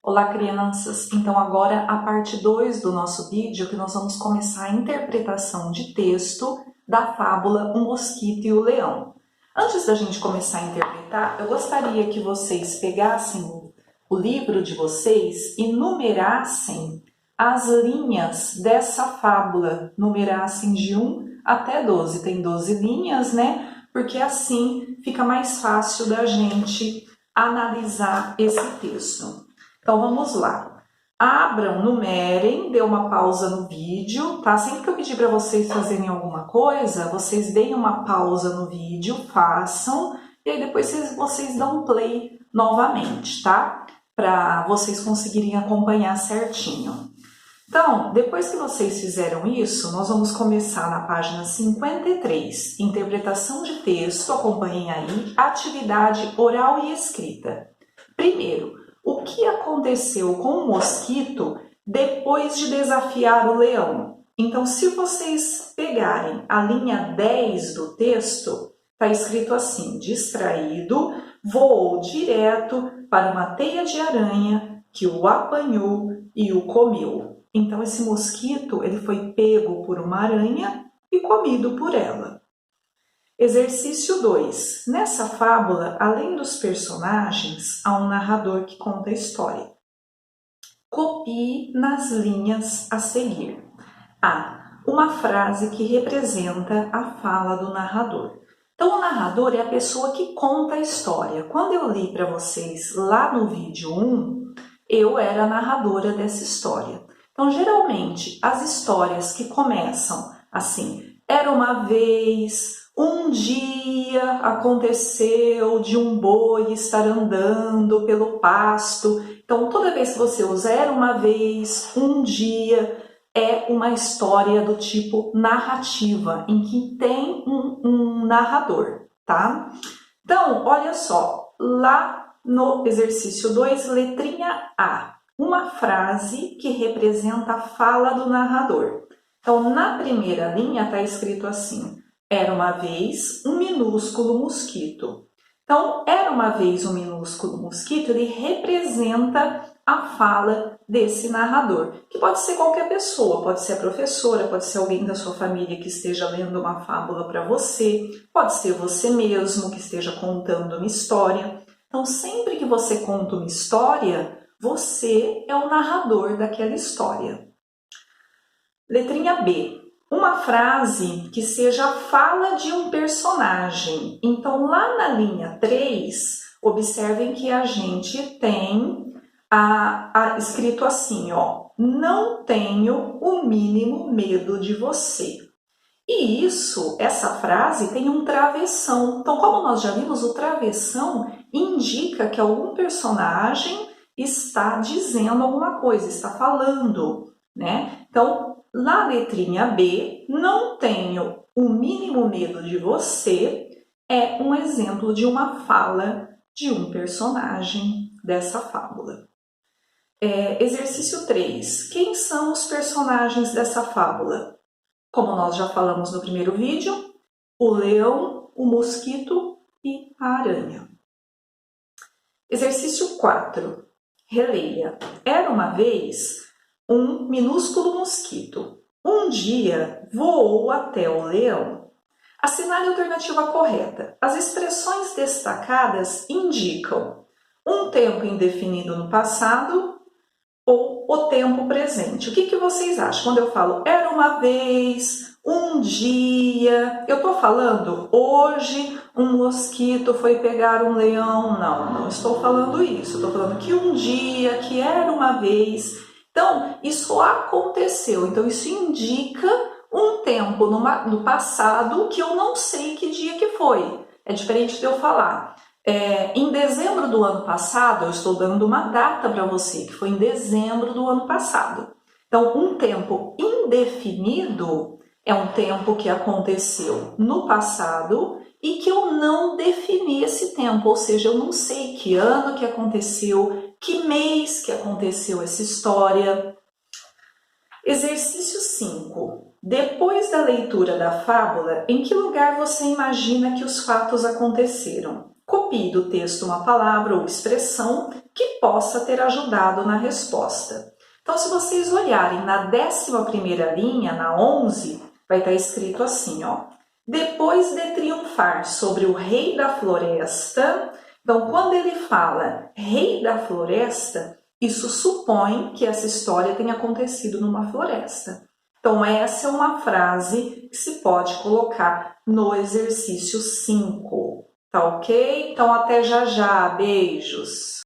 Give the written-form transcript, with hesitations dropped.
Olá, crianças! Então agora a parte 2 do nosso vídeo, que nós vamos começar a interpretação de texto da fábula O Mosquito e o Leão. Antes da gente começar a interpretar, eu gostaria que vocês pegassem o livro de vocês e numerassem as linhas dessa fábula, numerassem de 1 até 12. Tem 12 linhas, né? Porque assim fica mais fácil da gente analisar esse texto. Então vamos lá. Abram, numerem, dê uma pausa no vídeo, tá? Sempre que eu pedir para vocês fazerem alguma coisa, vocês deem uma pausa no vídeo, façam, e aí depois vocês dão play novamente, tá? Para vocês conseguirem acompanhar certinho. Então, depois que vocês fizeram isso, nós vamos começar na página 53, interpretação de texto, acompanhem aí, atividade oral e escrita. Primeiro, o que aconteceu com o mosquito depois de desafiar o leão? Então, se vocês pegarem a linha 10 do texto, está escrito assim: distraído, voou direto para uma teia de aranha que o apanhou e o comeu. Então, esse mosquito ele foi pego por uma aranha e comido por ela. Exercício 2. Nessa fábula, além dos personagens, há um narrador que conta a história. Copie nas linhas a seguir. A. Uma frase que representa a fala do narrador. Então, o narrador é a pessoa que conta a história. Quando eu li para vocês lá no vídeo 1, eu era a narradora dessa história. Então, geralmente, as histórias que começam assim, era uma vez, um dia aconteceu de um boi estar andando pelo pasto. Então, toda vez que você usa era uma vez, um dia, é uma história do tipo narrativa, em que tem um narrador, tá? Então, olha só, lá no exercício 2, letrinha A, uma frase que representa a fala do narrador. Então, na primeira linha está escrito assim: era uma vez um minúsculo mosquito. Então, era uma vez um minúsculo mosquito, ele representa a fala desse narrador, que pode ser qualquer pessoa, pode ser a professora, pode ser alguém da sua família que esteja lendo uma fábula para você, pode ser você mesmo que esteja contando uma história. Então, sempre que você conta uma história, você é o narrador daquela história. Letrinha B. Uma frase que seja a fala de um personagem. Então, lá na linha 3, observem que a gente tem escrito assim, ó: não tenho o mínimo medo de você. E essa frase tem um travessão. Então, como nós já vimos, o travessão indica que algum personagem está dizendo alguma coisa, está falando, né? Então, na letrinha B, não tenho o mínimo medo de você, é um exemplo de uma fala de um personagem dessa fábula. Exercício 3. Quem são os personagens dessa fábula? Como nós já falamos no primeiro vídeo, o leão, o mosquito e a aranha. Exercício 4. Releia. Era uma vez um minúsculo mosquito. Um dia voou até o leão. Assinale a alternativa correta. As expressões destacadas indicam um tempo indefinido no passado ou o tempo presente. O que vocês acham? Quando eu falo era uma vez, um dia, eu estou falando hoje um mosquito foi pegar um leão? Não estou falando isso. Estou falando que um dia, que era uma vez. Então, isso aconteceu. Então, isso indica um tempo no passado que eu não sei que dia que foi. É diferente de eu falar. Em dezembro do ano passado, eu estou dando uma data para você, que foi em dezembro do ano passado. Então, um tempo indefinido é um tempo que aconteceu no passado e que eu não defini esse tempo, ou seja, eu não sei que ano que aconteceu, que mês que aconteceu essa história. Exercício 5. Depois da leitura da fábula, em que lugar você imagina que os fatos aconteceram? Copie do texto uma palavra ou expressão que possa ter ajudado na resposta. Então, se vocês olharem na 11ª linha, na 11, vai estar escrito assim, ó. Depois de triunfar sobre o rei da floresta, então quando ele fala rei da floresta, isso supõe que essa história tenha acontecido numa floresta. Então essa é uma frase que se pode colocar no exercício 5, tá ok? Então até já já, beijos!